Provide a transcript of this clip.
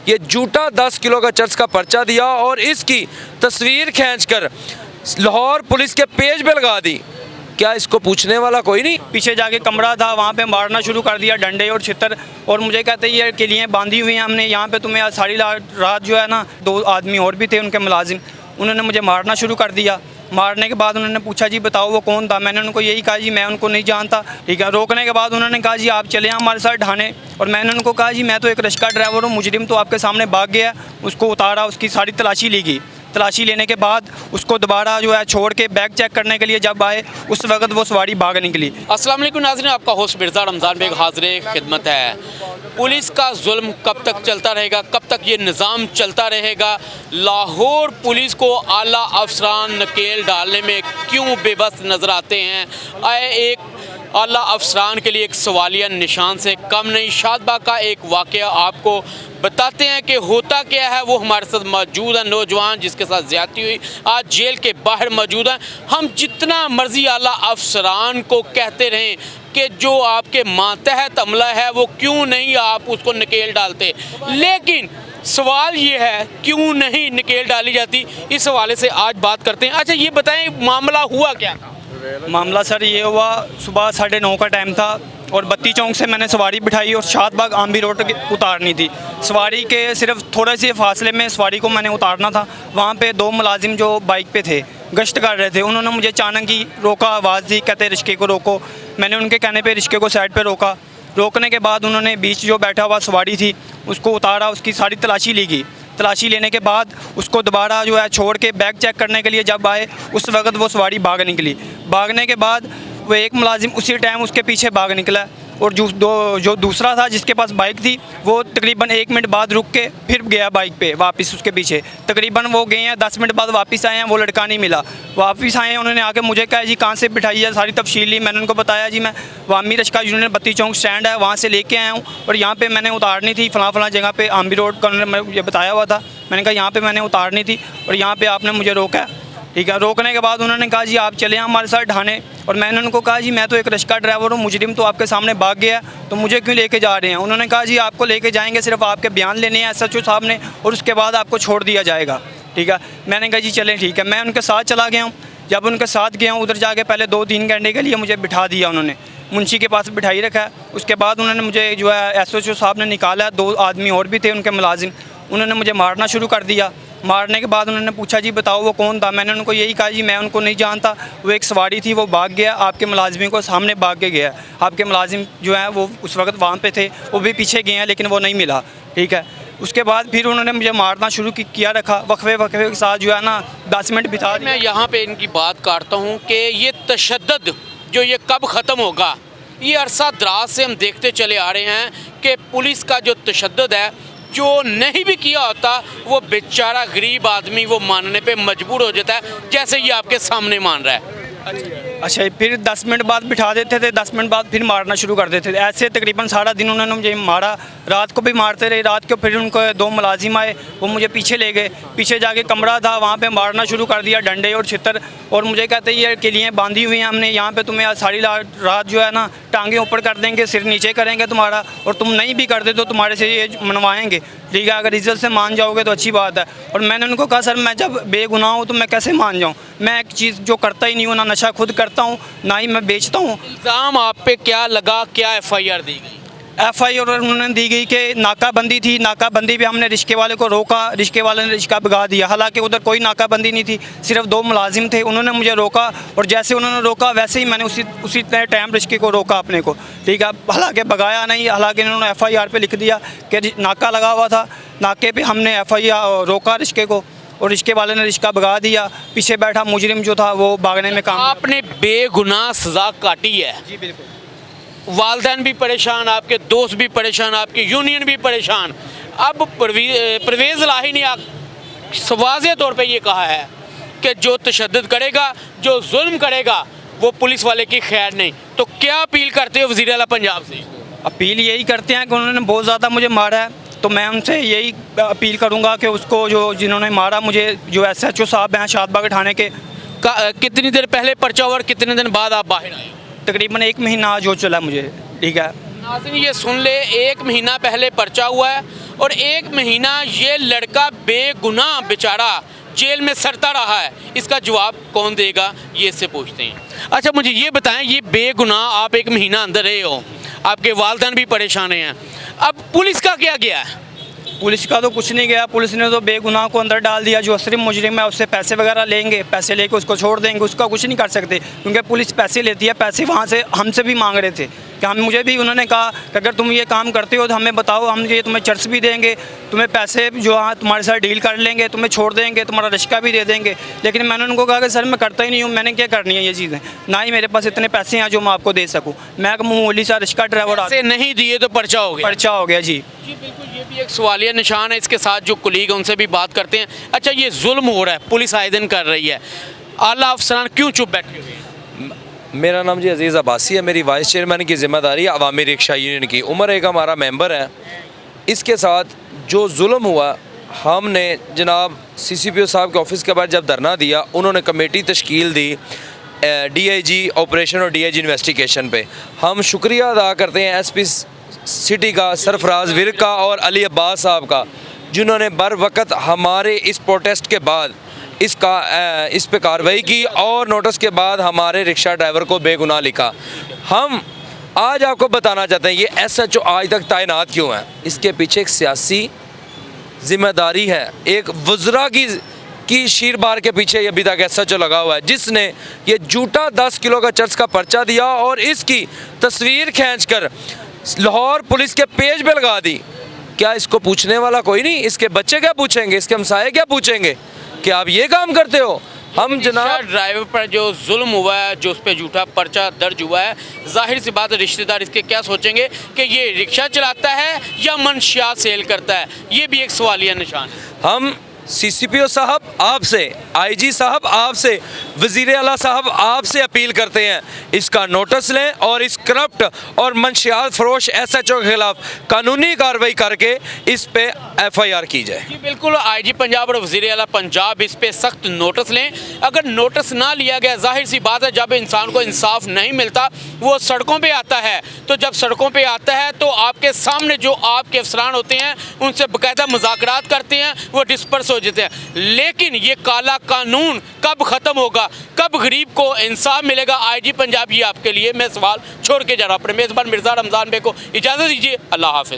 ये झूठा 10 किलो का चर्च का पर्चा दिया और इसकी तस्वीर खींचकर लाहौर पुलिस के पेज पे लगा दी। क्या इसको पूछने वाला कोई नहीं? पीछे जाके कमरा था, वहाँ पे मारना शुरू कर दिया, डंडे और छितर। और मुझे कहते ये किलियाँ बांधी हुई हैं हमने यहाँ पे, तुम्हें आज सारी रात जो है ना, 2 आदमी और भी थे उनके मुलाजिम, उन्होंने मुझे मारना शुरू कर दिया। मारने के बाद उन्होंने पूछा जी बताओ वो कौन था। मैंने उनको यही कहा जी मैं उनको नहीं जानता, ठीक है। रोकने के बाद उन्होंने कहा जी आप चले हमारे साथ ढाने। और मैंने उनको कहा जी मैं तो एक रिक्शा ड्राइवर हूँ, मुजरिम तो आपके सामने भाग गया। उसको उतारा, उसकी सारी तलाशी ली गई। तलाशी लेने के बाद उसको दोबारा जो है छोड़ के बैग चेक करने के लिए जब आए, उस वक्त वो सवारी भाग निकली। अस्सलाम वालेकुम नाज़रीन, आपका होस्ट मिर्ज़ा रमज़ान बेग हाज़िर खिदमत है। पुलिस का जुल्म कब तक चलता रहेगा, कब तक ये निज़ाम चलता रहेगा? लाहौर पुलिस को आला अफसरान नकेल डालने में क्यों बेबस नज़र आते हैं? एक आला अफसरान के लिए एक सवालिया निशान से कम नहीं। शादबाग का एक वाक़या आपको बताते हैं कि होता क्या है। वो हमारे साथ मौजूद है नौजवान जिसके साथ ज़्यादती हुई, आज जेल के बाहर मौजूद हैं। हम जितना मर्जी आला अफसरान को कहते रहें कि जो आपके मातहत अमला है वो क्यों नहीं आप उसको नकेल डालते, लेकिन सवाल ये है क्यों नहीं नकेल डाली जाती, इस हवाले से आज बात करते हैं। अच्छा ये बताएं मामला हुआ क्या था? मामला सर ये हुआ, सुबह 9:30 का टाइम था और बत्ती चौक से मैंने सवारी बिठाई और शादबाग आम्बी रोड उतारनी थी। सवारी के सिर्फ थोड़े से फासले में सवारी को मैंने उतारना था। वहाँ पे 2 मुलाजिम जो बाइक पे थे, गश्त कर रहे थे, उन्होंने मुझे अचानक ही रोका, आवाज़ दी, कहते रिश्के को रोको। मैंने उनके कहने पे रिश्के को साइड पे रोका। रोकने के बाद उन्होंने बीच जो बैठा हुआ सवारी थी उसको उतारा, उसकी सारी तलाशी ली गई। तलाशी लेने के बाद उसको दोबारा जो है छोड़ के बैग चेक करने के लिए जब आए, उस वक्त वो सवारी भाग निकली। भागने के बाद वो एक मुलाजिम उसी टाइम उसके पीछे भाग निकला और जो दूसरा था जिसके पास बाइक थी वो तकरीबन 1 मिनट बाद रुक के फिर गया बाइक पे वापस उसके पीछे। तकरीबन वो गए हैं 10 मिनट बाद वापस आए हैं, वो लड़का नहीं मिला। वापस आए हैं, उन्होंने आके मुझे कहा जी कहाँ से बिठाई है, सारी तफसील ली। मैंने उनको बताया जी मैं वामी रिक्शा यूनियन बत्ती चौक स्टैंड है वहाँ से लेके आया हूँ और यहाँ पे मैंने उतारनी थी फलां जगह पे, आम्बी रोड का उन्होंने मुझे बताया हुआ था। मैंने कहा यहाँ पे मैंने उतारनी थी और यहाँ पे आपने मुझे रोका, ठीक है। रोकने के बाद उन्होंने कहा जी आप चले हमारे साथ ढाने। और मैंने उनको कहा जी मैं तो एक रिक्शा ड्राइवर हूँ, मुजरिम तो आपके सामने भाग गया, तो मुझे क्यों लेके जा रहे हैं? उन्होंने कहा जी आपको लेके जाएंगे, सिर्फ आपके बयान लेने हैं SHO साहब ने और उसके बाद आपको छोड़ दिया जाएगा, ठीक है। मैंने कहा जी चलें ठीक है। मैं उनके साथ चला गया हूँ। जब उनके साथ गया हूँ उधर जाके पहले 2-3 घंटे के लिए मुझे बिठा दिया, उन्होंने मुंशी के पास बिठाई रखा है। उसके बाद उन्होंने मुझे जो है SHO साहब ने निकाला, 2 आदमी और भी थे उनके मुलाजिम, उन्होंने मुझे मारना शुरू कर दिया। मारने के बाद उन्होंने पूछा जी बताओ वो कौन था। मैंने उनको यही कहा जी मैं उनको नहीं जानता, वो एक सवारी थी, वो भाग गया, आपके मुलाजिम को सामने भाग के गया। आपके मुलाजिम जो है वो उस वक्त वहाँ पे थे, वो भी पीछे गए हैं लेकिन वो नहीं मिला, ठीक है। उसके बाद फिर उन्होंने मुझे मारना शुरू किया रखा, वक्फे के साथ जो है ना 10 मिनट बिता। मैं यहाँ पे इनकी बात काटता हूँ कि ये तशद्दुद जो ये कब ख़त्म होगा? ये अरसा दराज से हम देखते चले आ रहे हैं कि पुलिस का जो तशद्दुद है, जो नहीं भी किया होता वो बेचारा गरीब आदमी वो मानने पे मजबूर हो जाता है, जैसे ये आपके सामने मान रहा है। अच्छा फिर 10 मिनट बाद बिठा देते थे, 10 मिनट बाद फिर मारना शुरू कर देते थे। ऐसे तकरीबन सारा दिन उन्होंने मुझे मारा, रात को भी मारते रहे। रात को फिर उनको 2 मुलाजिम आए, वो मुझे पीछे ले गए, पीछे जाके कमरा था वहाँ पे मारना शुरू कर दिया, डंडे और छितर। और मुझे कहते ये किलियाँ बांधी हुई हैं हमने यहाँ पे, तुम्हें आज सारी रात जो है ना टांगे ऊपर कर देंगे, सिर नीचे करेंगे तुम्हारा, और तुम नहीं भी करते तो तुम्हारे से ये मनवाएंगे, ठीक है। अगर इज्जत से मान जाओगे तो अच्छी बात है। और मैंने उनको कहा सर मैं जब बेगुनाह हूँ तो मैं कैसे मान जाऊँ? मैं एक चीज़ जो करता ही नहीं हूँ, ना नशा खुद करता हूँ ना ही मैं बेचता हूँ। इल्ज़ाम आप पे क्या लगा, क्या FIR दी गई? FIR उन्होंने दी गई कि नाकाबंदी थी, नाकाबंदी पे हमने रिश्के वाले को रोका, रिश्के वाले ने रिश्का भगा दिया। हालांकि उधर कोई नाकाबंदी नहीं थी, सिर्फ 2 मुलाजिम थे, उन्होंने मुझे रोका और जैसे उन्होंने रोका वैसे ही मैंने उसी टाइम रिश्के को रोका अपने को, ठीक है। हालांकि भगाया नहीं, हालांकि उन्होंने FIR पे लिख दिया कि नाका लगा हुआ था, नाके पे हमने FIR रोका रिश्के को और रिश्के वाले ने रिश्का भगा दिया। पीछे बैठा मुजरिम जो था वो भागने में काम। आपने बेगुनाह सज़ा काटी है। जी बिल्कुल। वालदैन भी परेशान, आपके दोस्त भी परेशान, आपकी यूनियन भी परेशान। अब परवेज़ इलाही ने वाज़ेह तौर पे ये कहा है कि जो तशद्दुद करेगा, जो जुल्म करेगा, वो पुलिस वाले की खैर नहीं। तो क्या अपील करते हो वज़ीर आला पंजाब से? अपील यही करते हैं कि उन्होंने बहुत ज़्यादा मुझे मारा है, तो मैं उनसे यही अपील करूंगा कि उसको जो जिन्होंने मारा मुझे, जो SHO साहब हैं शादबाग थाने के। कितनी देर पहले पर्चा हुआ और कितने दिन बाद आप बाहर आए? तकरीबन 1 महीना आज हो चला मुझे, ठीक है। नाज़रीन ये सुन ले, 1 महीना पहले पर्चा हुआ है और 1 महीना ये लड़का बेगुनाह बेचारा जेल में सड़ता रहा है, इसका जवाब कौन देगा, ये इससे पूछते हैं। अच्छा मुझे ये बताएं, ये बेगुनाह आप 1 महीना अंदर रहे हो, आपके वालिदैन भी परेशान हैं, अब पुलिस का क्या गया है? पुलिस का तो कुछ नहीं गया, पुलिस ने तो बेगुनाह को अंदर डाल दिया। जो असली मुजरिम है उससे पैसे वगैरह लेंगे, पैसे लेके उसको छोड़ देंगे, उसका कुछ नहीं कर सकते क्योंकि पुलिस पैसे लेती है। पैसे वहाँ से हमसे भी मांग रहे थे कि हम, मुझे भी उन्होंने कहा कि अगर तुम ये काम करते हो तो हमें बताओ, हम ये तुम्हें चर्च भी देंगे, तुम्हें पैसे जो हाँ तुम्हारे साथ डील कर लेंगे, तुम्हें छोड़ देंगे, तुम्हारा रिश्का भी दे देंगे। लेकिन मैंने उनको कहा कि सर मैं करता ही नहीं हूँ, मैंने क्या करनी है ये चीज़ें, ना ही मेरे पास इतने पैसे हैं जो मैं आपको दे सकूँ। मैं एक मामूली सा रिश्का ड्राइवर पैसे नहीं दिए तो पर्चा हो गया। पर्चा हो गया जी। जी बिल्कुल, ये भी एक सवालिया निशान है। इसके साथ जो कुलीग हैं उनसे भी बात करते हैं। अच्छा ये जुल्म हो रहा है, पुलिस आए दिन कर रही है, आला अफसरान क्यों चुप बैठे हुए हैं? मेरा नाम जी अजीज़ अब्बासी है, मेरी वाइस चेयरमैन की ज़िम्मेदारी है अवामी रिक्शा यूनियन की। उमर एक हमारा मेंबर है। इसके साथ जो जुल्म हुआ, हमने जनाब CCPO साहब के ऑफिस के बाद जब धरना दिया, उन्होंने कमेटी तश्कील दी DIG ऑपरेशन और DIG इन्वेस्टिगेशन पे। हम शुक्रिया अदा करते हैं SP सिटी का, सरफराज विर्क का और अली अब्बास साहब का, जिन्होंने बर वक्त हमारे इस प्रोटेस्ट के बाद इस पे कार्रवाई की और नोटिस के बाद हमारे रिक्शा ड्राइवर को बेगुनाह लिखा। हम आज आपको बताना चाहते हैं ये SHO आज तक तैनात क्यों है। इसके पीछे एक सियासी जिम्मेदारी है, एक वज़रा की शीर बार के पीछे अभी तक SHO लगा हुआ है, जिसने ये झूठा 10 किलो का चर्च का पर्चा दिया और इसकी तस्वीर खींचकर लाहौर पुलिस के पेज पे लगा दी। क्या इसको पूछने वाला कोई नहीं? इसके बच्चे क्या पूछेंगे, इसके हमसाये क्या पूछेंगे कि आप ये काम करते हो? हम जनाब ड्राइवर पर जो जुल्म हुआ है, जो उस पर झूठा पर्चा दर्ज हुआ है, जाहिर सी बात है रिश्तेदार इसके क्या सोचेंगे कि ये रिक्शा चलाता है या मंशियात सेल करता है, ये भी एक सवालिया निशान है। हम CCPO साहब आपसे, IG साहब आपसे, वज़ीर आला साहब आपसे अपील करते हैं, इसका नोटिस लें और इस करप्ट और मंशियात फरोश SHO के खिलाफ कानूनी कार्रवाई करके इस पे FIR की जाए। जी बिल्कुल, IG पंजाब और वज़ीर आला पंजाब इस पे सख्त नोटिस लें। अगर नोटिस ना लिया गया, जाहिर सी बात है जब इंसान को इंसाफ नहीं मिलता वो सड़कों पे आता है, तो जब सड़कों पे आता है तो आपके सामने जो आपके अफसरान होते हैं उनसे बाकायदा मुज़ाकरात करते हैं, वो डिस्पर्स हो जाते हैं। लेकिन ये काला कानून कब ख़त्म होगा, कब गरीब को इंसाफ मिलेगा? IG पंजाब ये आपके लिए मैं सवाल छोड़ के जा रहा हूँ। अपने मेज़बान मिर्ज़ा रमज़ान बे को इजाज़त दीजिए। अल्लाह हाफ़िज़।